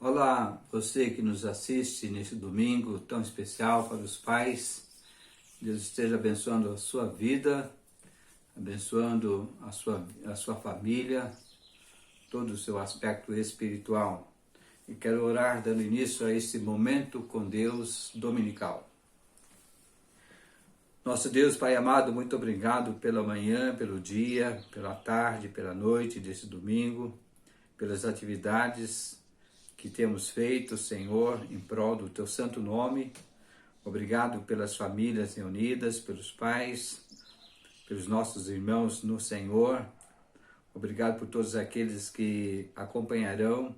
Olá, você que nos assiste neste domingo tão especial para os pais. Deus esteja abençoando a sua vida, abençoando a sua família, todo o seu aspecto espiritual. E quero orar dando início a esse momento com Deus dominical. Nosso Deus, Pai amado, muito obrigado pela manhã, pelo dia, pela tarde, pela noite desse domingo, pelas atividades que temos feito, Senhor, em prol do Teu santo nome. Obrigado pelas famílias reunidas, pelos pais, pelos nossos irmãos no Senhor. Obrigado por todos aqueles que acompanharão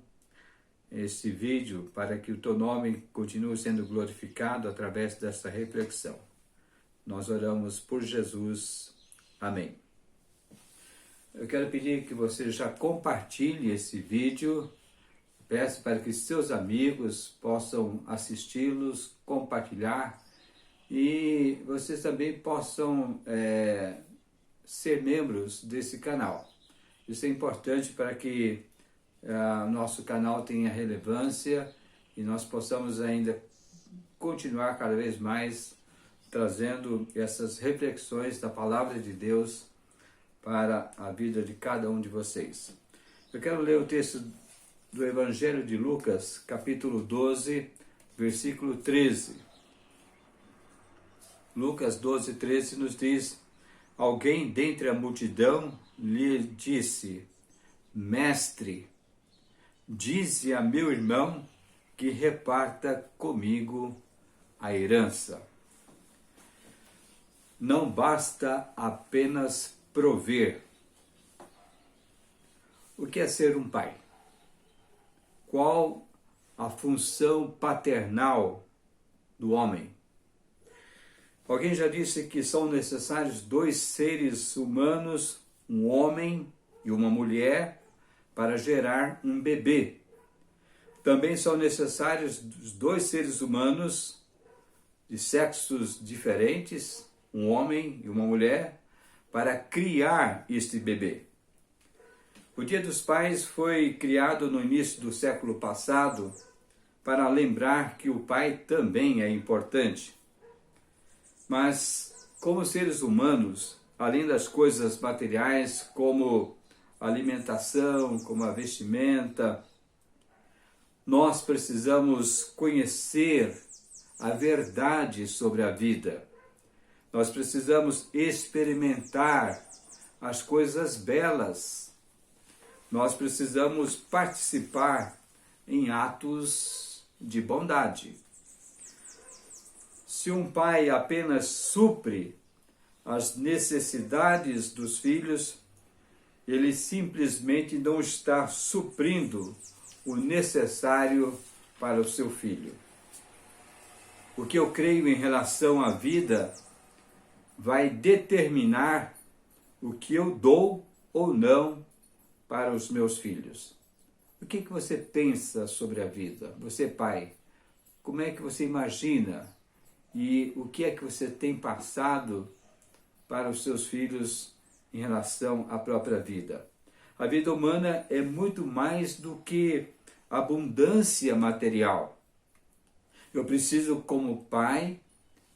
este vídeo para que o Teu nome continue sendo glorificado através dessa reflexão. Nós oramos por Jesus. Amém. Eu quero pedir que você já compartilhe esse vídeo. Peço para que seus amigos possam assisti-los, compartilhar e vocês também possam ser membros desse canal. Isso é importante para que nosso canal tenha relevância e nós possamos ainda continuar cada vez mais trazendo essas reflexões da Palavra de Deus para a vida de cada um de vocês. Eu quero ler o texto do Evangelho de Lucas, capítulo 12, versículo 13. Lucas 12, 13 nos diz: alguém dentre a multidão lhe disse: Mestre, dize a meu irmão que reparta comigo a herança. Não basta apenas prover. O que é ser um pai? Qual a função paternal do homem? Alguém já disse que são necessários dois seres humanos, um homem e uma mulher, para gerar um bebê. Também são necessários dois seres humanos de sexos diferentes, um homem e uma mulher, para criar este bebê. O Dia dos Pais foi criado no início do século passado para lembrar que o pai também é importante. Mas, como seres humanos, além das coisas materiais como a alimentação, como a vestimenta, nós precisamos conhecer a verdade sobre a vida. Nós precisamos experimentar as coisas belas. Nós precisamos participar em atos de bondade. Se um pai apenas supre as necessidades dos filhos, ele simplesmente não está suprindo o necessário para o seu filho. O que eu creio em relação à vida vai determinar o que eu dou ou não para os meus filhos. O que você pensa sobre a vida? Você, pai, como é que você imagina e o que é que você tem passado para os seus filhos em relação à própria vida? A vida humana é muito mais do que abundância material. Eu preciso, como pai,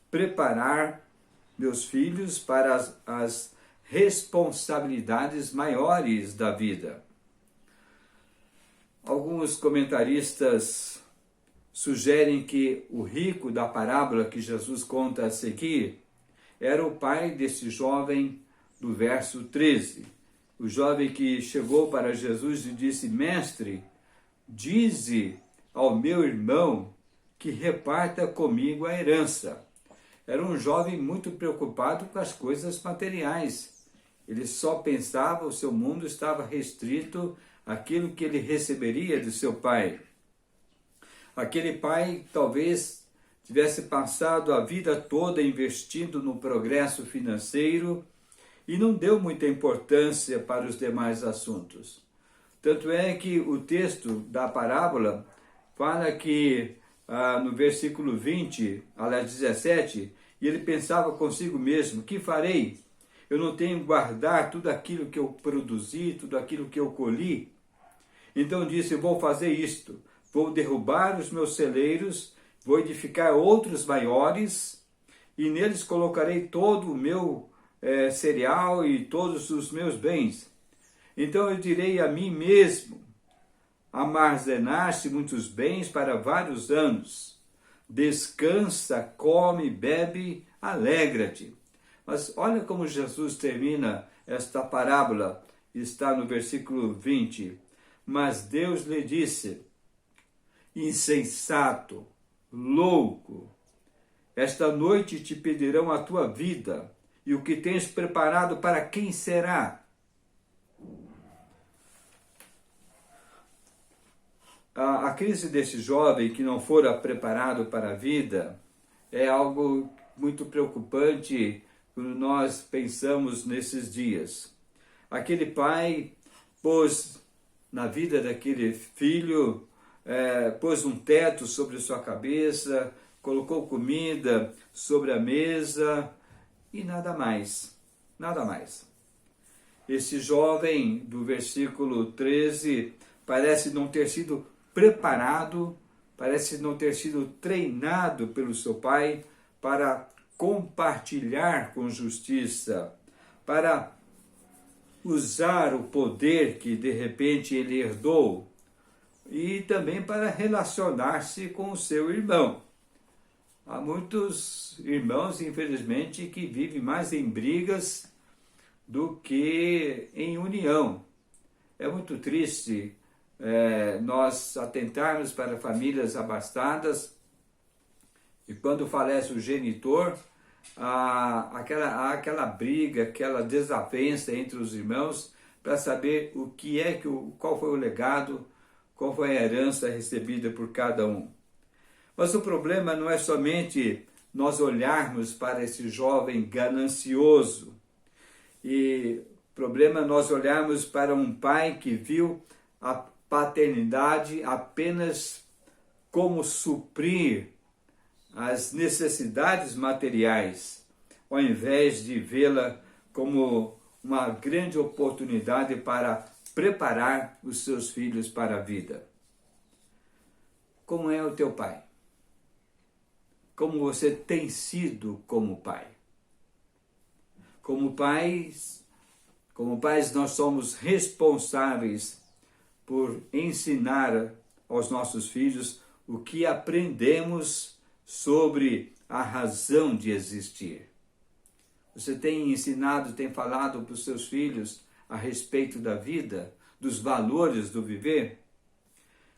preparar meus filhos para as responsabilidades maiores da vida. Alguns comentaristas sugerem que o rico da parábola que Jesus conta a seguir era o pai desse jovem do verso 13. O jovem que chegou para Jesus e disse: Mestre, dize ao meu irmão que reparta comigo a herança. Era um jovem muito preocupado com as coisas materiais. Ele só pensava, o seu mundo estava restrito àquilo que ele receberia de seu pai. Aquele pai talvez tivesse passado a vida toda investindo no progresso financeiro e não deu muita importância para os demais assuntos. Tanto é que o texto da parábola fala que no versículo 20, aliás 17, e ele pensava consigo mesmo: que farei? Eu não tenho guardar tudo aquilo que eu produzi, tudo aquilo que eu colhi. Então disse: vou fazer isto, vou derrubar os meus celeiros, vou edificar outros maiores, e neles colocarei todo o meu cereal e todos os meus bens. Então eu direi a mim mesmo: armazenaste muitos bens para vários anos. Descansa, come, bebe, alegra-te. Mas olha como Jesus termina esta parábola, está no versículo 20. Mas Deus lhe disse: insensato, louco, esta noite te pedirão a tua vida, e o que tens preparado para quem será? A crise desse jovem que não fora preparado para a vida é algo muito preocupante quando nós pensamos nesses dias. Aquele pai pôs na vida daquele filho, pôs um teto sobre sua cabeça, colocou comida sobre a mesa e nada mais, nada mais. Esse jovem do versículo 13 parece não ter sido preparado, parece não ter sido treinado pelo seu pai para compartilhar com justiça, para usar o poder que de repente ele herdou e também para relacionar-se com o seu irmão. Há muitos irmãos, infelizmente, que vivem mais em brigas do que em união. É muito triste nós atentarmos para famílias abastadas e quando falece o genitor, aquela briga, aquela desavença entre os irmãos para saber qual foi o legado, qual foi a herança recebida por cada um. Mas o problema não é somente nós olharmos para esse jovem ganancioso, e o problema é nós olharmos para um pai que viu a paternidade apenas como suprir as necessidades materiais, ao invés de vê-la como uma grande oportunidade para preparar os seus filhos para a vida. Como é o teu pai? Como você tem sido como pai? Como pais, nós somos responsáveis por ensinar aos nossos filhos o que aprendemos sobre a razão de existir. Você tem ensinado, tem falado para os seus filhos a respeito da vida, dos valores do viver?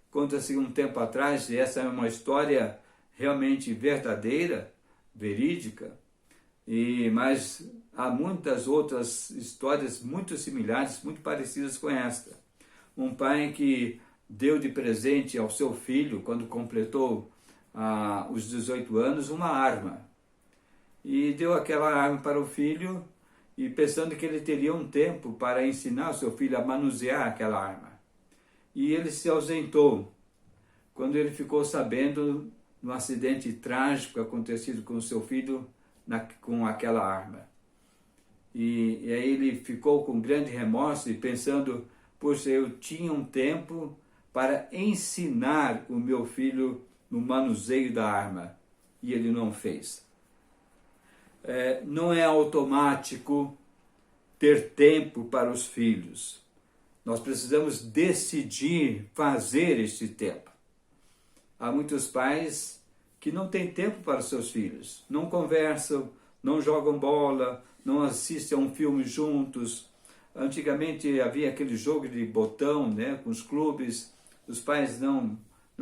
Conta-se um tempo atrás, e essa é uma história realmente verdadeira, verídica, mas há muitas outras histórias muito similares, muito parecidas com esta. Um pai que deu de presente ao seu filho, quando completou os 18 anos, uma arma. E deu aquela arma para o filho, e pensando que ele teria um tempo para ensinar o seu filho a manusear aquela arma. E ele se ausentou. Quando ele ficou sabendo de um acidente trágico acontecido com o seu filho com aquela arma. E aí ele ficou com grande remorso e pensando: poxa, eu tinha um tempo para ensinar o meu filho no manuseio da arma, e ele não fez. Não é automático ter tempo para os filhos. Nós precisamos decidir fazer este tempo. Há muitos pais que não têm tempo para os seus filhos, não conversam, não jogam bola, não assistem a um filme juntos. Antigamente havia aquele jogo de botão, né, com os clubes. Os pais não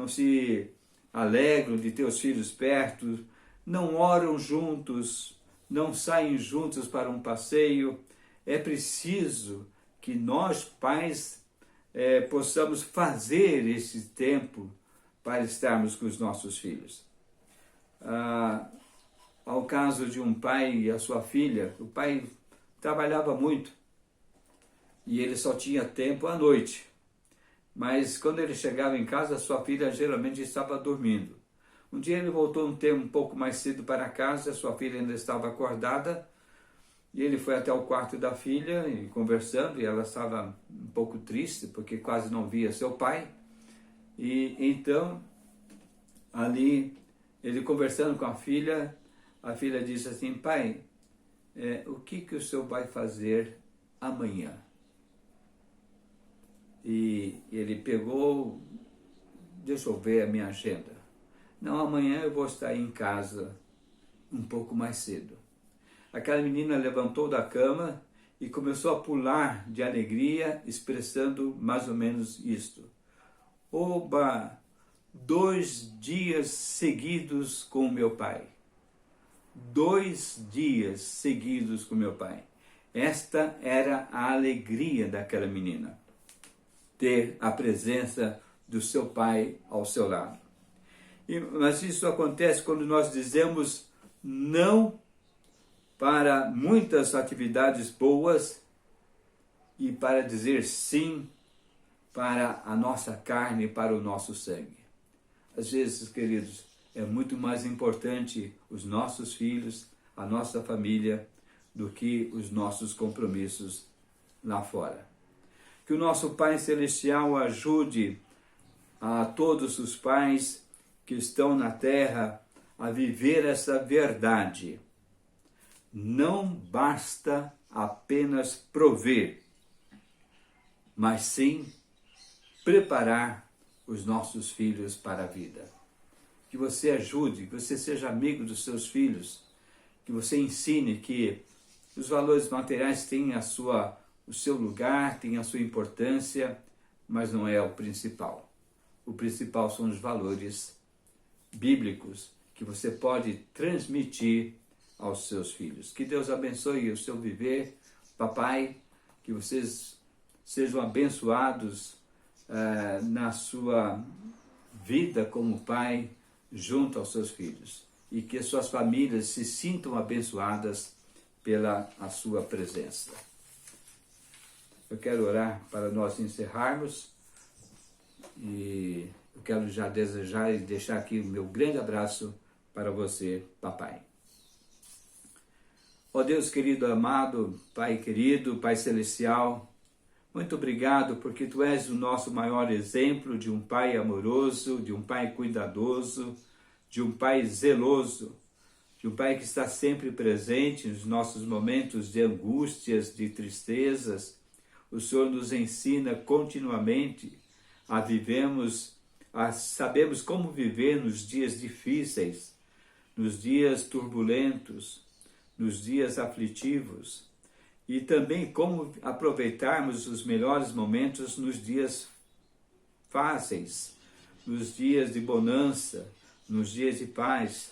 se alegram de ter os filhos perto, não oram juntos, não saem juntos para um passeio. É preciso que nós, pais, possamos fazer esse tempo para estarmos com os nossos filhos. Ao caso de um pai e a sua filha, o pai trabalhava muito e ele só tinha tempo à noite. Mas quando ele chegava em casa, a sua filha geralmente estava dormindo. Um dia ele voltou um pouco mais cedo para casa, a sua filha ainda estava acordada, e ele foi até o quarto da filha e conversando, e ela estava um pouco triste porque quase não via seu pai. E então, ali, ele conversando com a filha disse assim: pai, o que o senhor vai fazer amanhã? E ele pegou, deixa eu ver a minha agenda. Não, amanhã eu vou estar em casa um pouco mais cedo. Aquela menina levantou da cama e começou a pular de alegria, expressando mais ou menos isto: oba, 2 dias seguidos com meu pai. 2 dias seguidos com meu pai. Esta era a alegria daquela menina, ter a presença do seu pai ao seu lado. Mas isso acontece quando nós dizemos não para muitas atividades boas e para dizer sim para a nossa carne e para o nosso sangue. Às vezes, queridos, é muito mais importante os nossos filhos, a nossa família, do que os nossos compromissos lá fora. Que o nosso Pai Celestial ajude a todos os pais que estão na terra a viver essa verdade. Não basta apenas prover, mas sim preparar os nossos filhos para a vida. Que você ajude, que você seja amigo dos seus filhos, que você ensine que os valores materiais têm o seu lugar, têm a sua importância, mas não é o principal. O principal são os valores bíblicos que você pode transmitir aos seus filhos. Que Deus abençoe o seu viver, papai, que vocês sejam abençoados na sua vida como pai junto aos seus filhos e que suas famílias se sintam abençoadas pela a sua presença. Eu quero orar para nós encerrarmos e eu quero já desejar e deixar aqui o meu grande abraço para você, papai. Ó Deus querido, amado, Pai querido, Pai celestial, muito obrigado porque Tu és o nosso maior exemplo de um Pai amoroso, de um Pai cuidadoso, de um Pai zeloso, de um Pai que está sempre presente nos nossos momentos de angústias, de tristezas. O Senhor nos ensina continuamente sabemos como viver nos dias difíceis, nos dias turbulentos, nos dias aflitivos e também como aproveitarmos os melhores momentos nos dias fáceis, nos dias de bonança, nos dias de paz.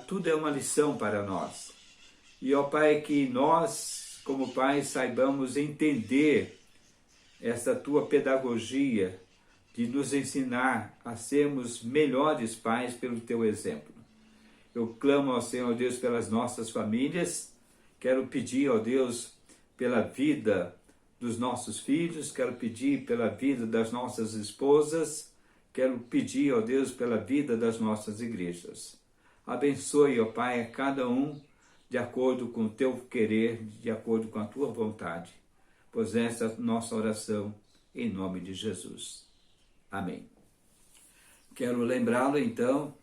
Tudo é uma lição para nós. E, ó Pai, que nós, como pais, saibamos entender essa Tua pedagogia de nos ensinar a sermos melhores pais pelo Teu exemplo. Eu clamo ao Senhor Deus pelas nossas famílias, quero pedir ao Deus pela vida dos nossos filhos, quero pedir pela vida das nossas esposas, quero pedir ao Deus pela vida das nossas igrejas. Abençoe, ó Pai, a cada um de acordo com o Teu querer, de acordo com a Tua vontade. Pois essa é a nossa oração, em nome de Jesus. Amém. Quero lembrá-lo, então,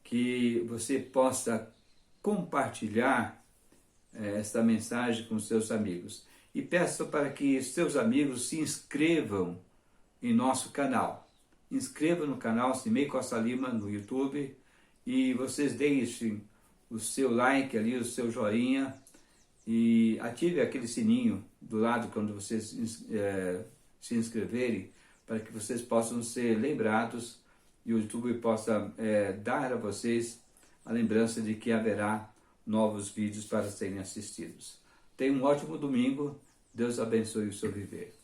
que você possa compartilhar esta mensagem com seus amigos. E peço para que seus amigos se inscrevam em nosso canal. Inscreva no canal Cimei Costa Lima no YouTube e vocês deixem o seu like ali, o seu joinha e ative aquele sininho do lado quando vocês se inscreverem para que vocês possam ser lembrados e o YouTube possa dar a vocês a lembrança de que haverá novos vídeos para serem assistidos. Tenha um ótimo domingo. Deus abençoe o seu viver.